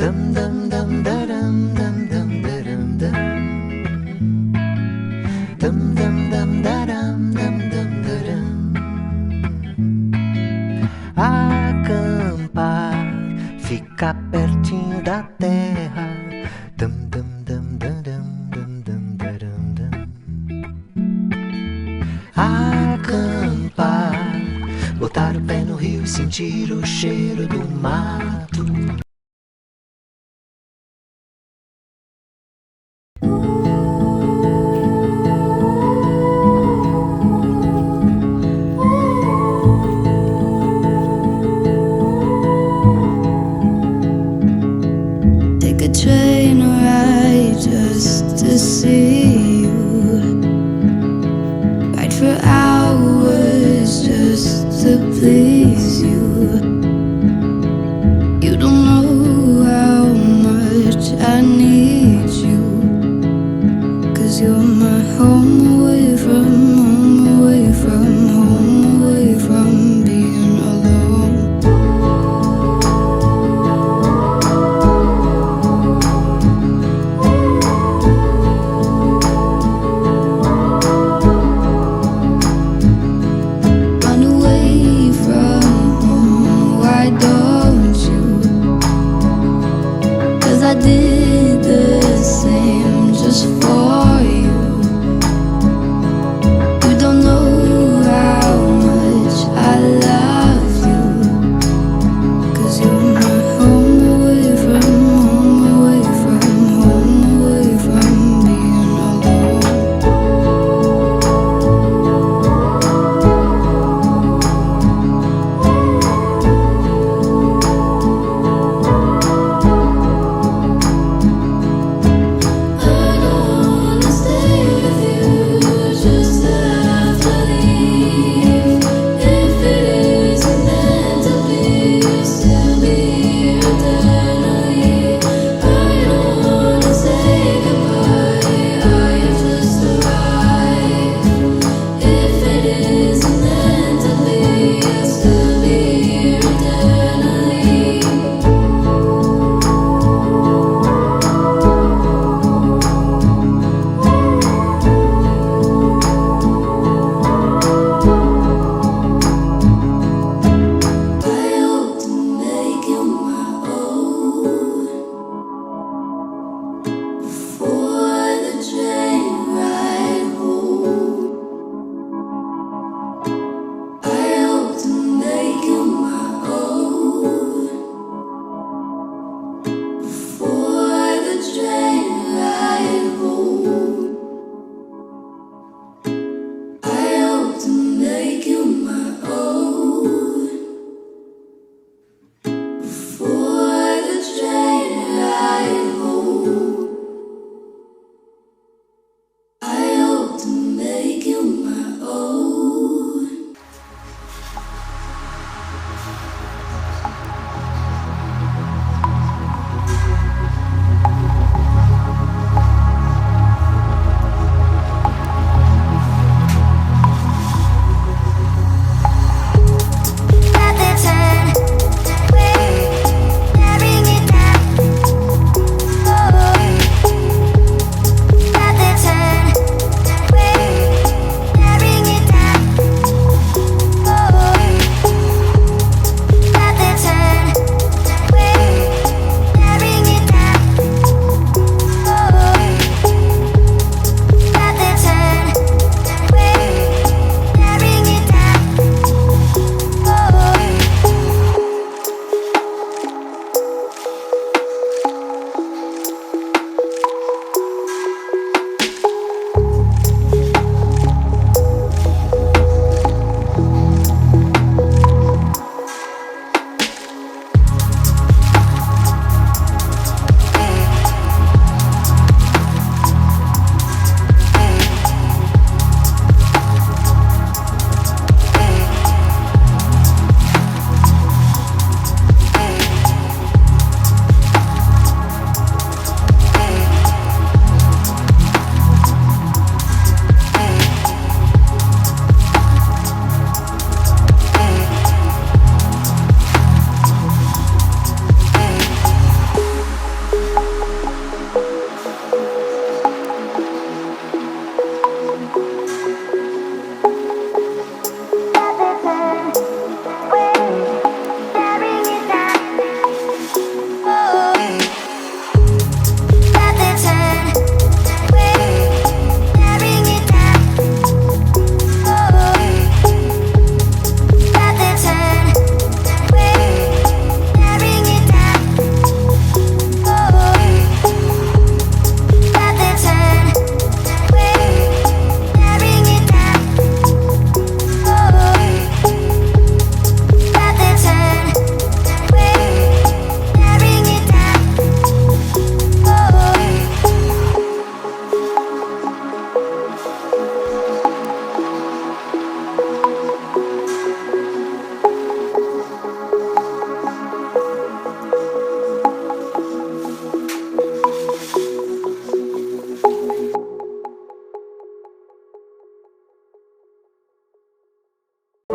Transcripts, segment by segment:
Dum dum dum darum dum dum darum dum. Dum dum dum darum dum dum darum. Acampar, ficar pertinho da terra. Dum dum dum darum dum dum darum dum. Acampar, botar o pé no rio e sentir o cheiro do mato. Take a train ride just to see you. Ride for hours just to please you. You don't know how much I need you. 'Cause you're my home away from home, away from home, away from being alone. Run away from home, why don't you?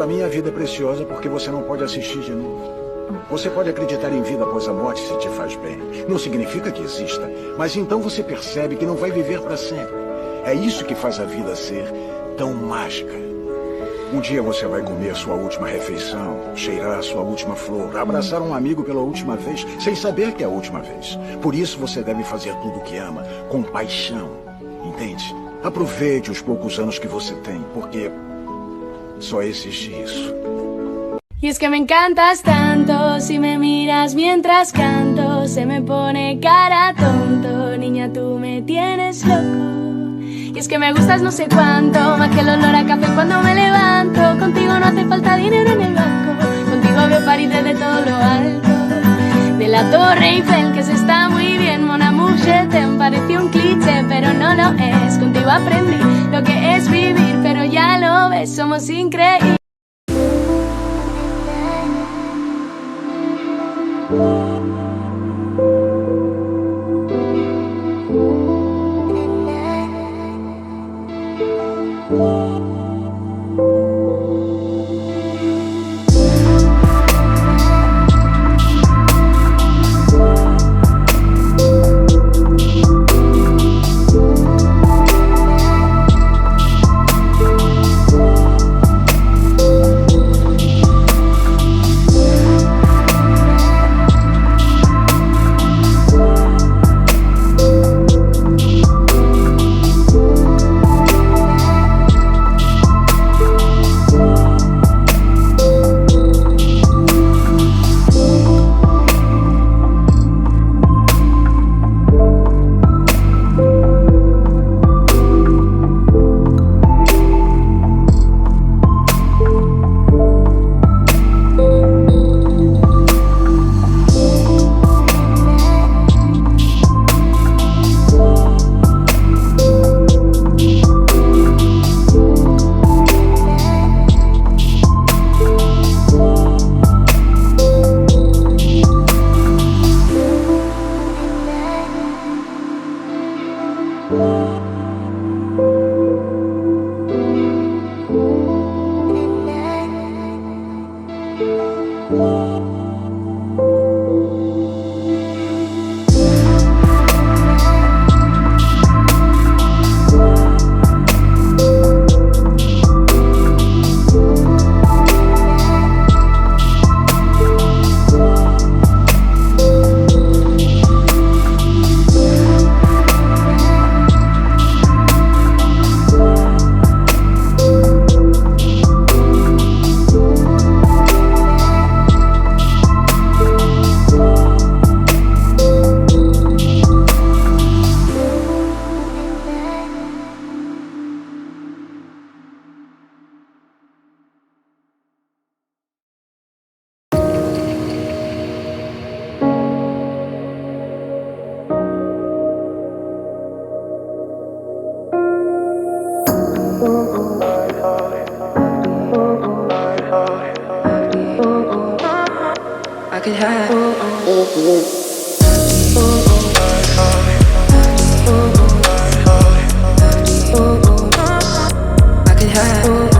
Para mim, a vida é preciosa porque você não pode assistir de novo. Você pode acreditar em vida após a morte se te faz bem. Não significa que exista, mas então você percebe que não vai viver para sempre. É isso que faz a vida ser tão mágica. Um dia você vai comer sua última refeição, cheirar sua última flor, abraçar um amigo pela última vez, sem saber que é a última vez. Por isso você deve fazer tudo o que ama, com paixão. Entende? Aproveite os poucos anos que você tem, porque só existe isso. Y es que me encantas tanto, si me miras mientras canto, se me pone cara tonto, niña tú me tienes loco. Y es que me gustas no sé cuánto, más que el olor a café cuando me levanto, contigo no hace falta dinero en el banco, contigo veo París desde todo lo alto, de la Torre Eiffel que se está muy bien, mon amour je t'aime, pareció un cliché, pero no lo es, contigo aprendí lo que es vivir, pero ya lo ves, somos increíbles. I could have. I could have.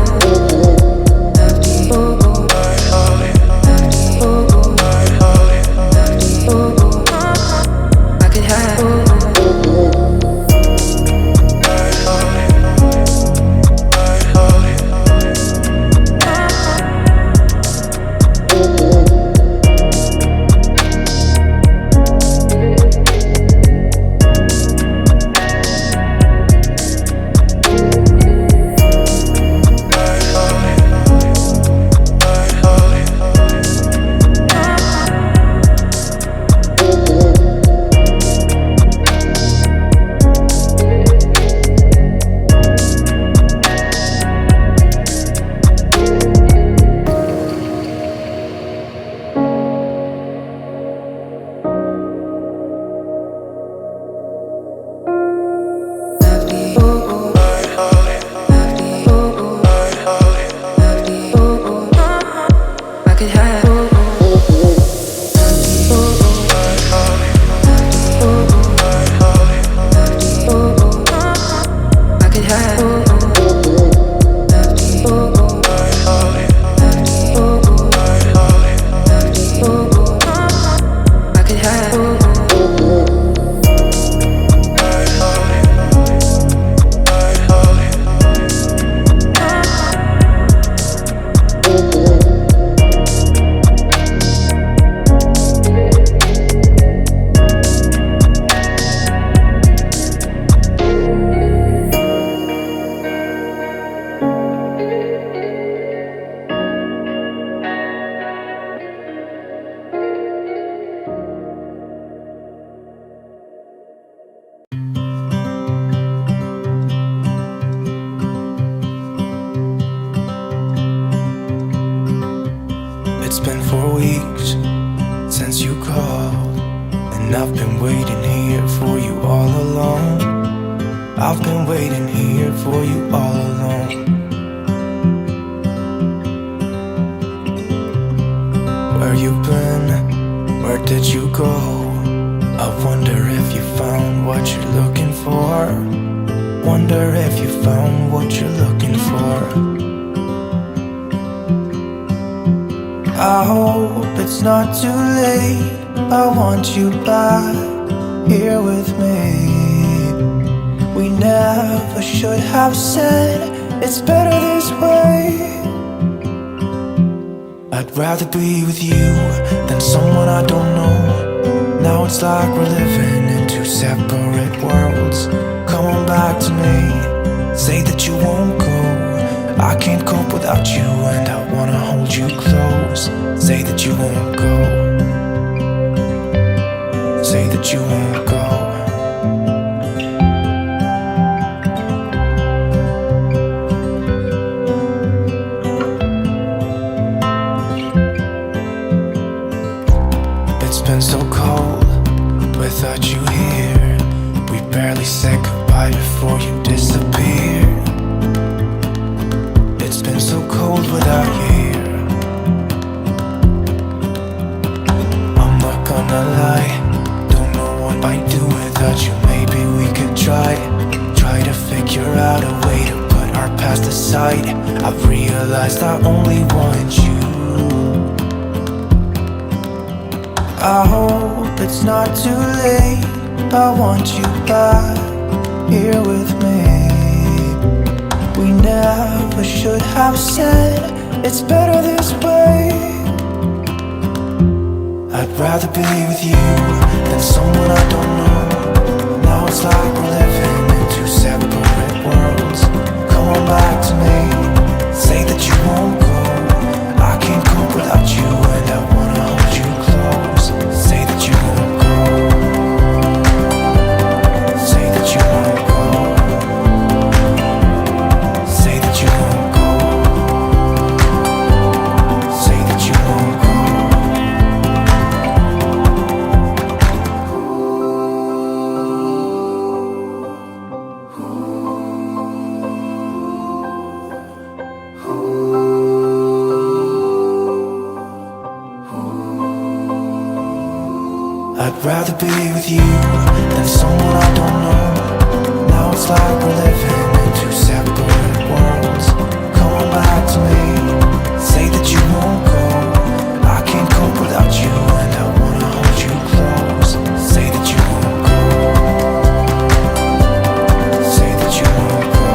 weeks since you called, and I've been waiting here for you all along. I've been waiting here for you all along. Where you been? Where did you go? I wonder if you found what you're looking for. Wonder if you found what you're looking for. I hope it's not too late. I want you back here with me. We never should have said it's better this way. I'd rather be with you than someone I don't know. Now it's like we're living in two separate worlds. Come on back to me, say that you won't go. I can't cope without you and I wanna hold you close. Say that you won't go. Say that you won't go. It's been so cold without you here. We barely said goodbye before you disappeared. It's been so cold without you here. I'm not gonna lie, don't know what I'd do without you. Maybe we could try to figure out a way to put our past aside. I've realized I only want you. I hope it's not too late. I want you back here with me. We never should have said it's better this way. I'd rather be with you than someone I don't know. Now it's like we're living in two separate worlds. Come on back to me, say that you won't go. I can't cope without you and I wanna hold you close. Say that you won't go. Say that you won't go. Say that you won't go. Say that you won't go. I'd rather be with you than someone I don't know. Now it's like we're living in two separate worlds. Come on back to me, say that you won't go. I can't cope without you and I wanna hold you close. Say that you won't go. Say that you won't go.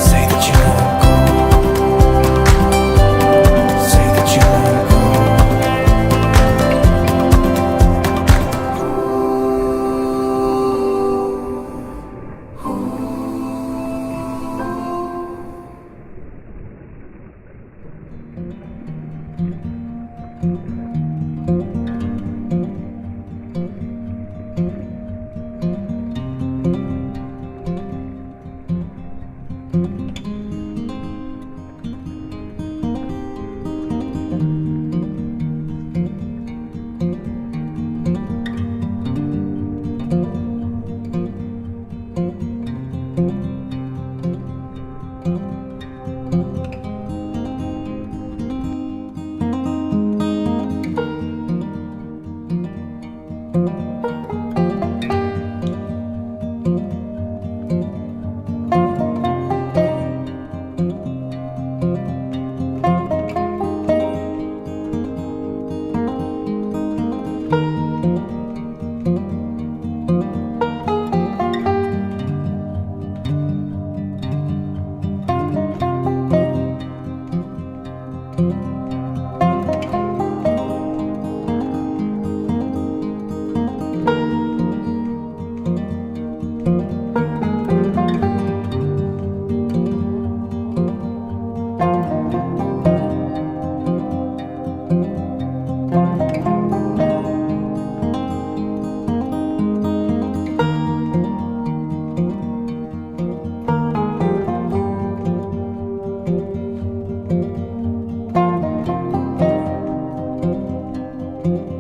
Say that you won't go. Say that you won't go. you.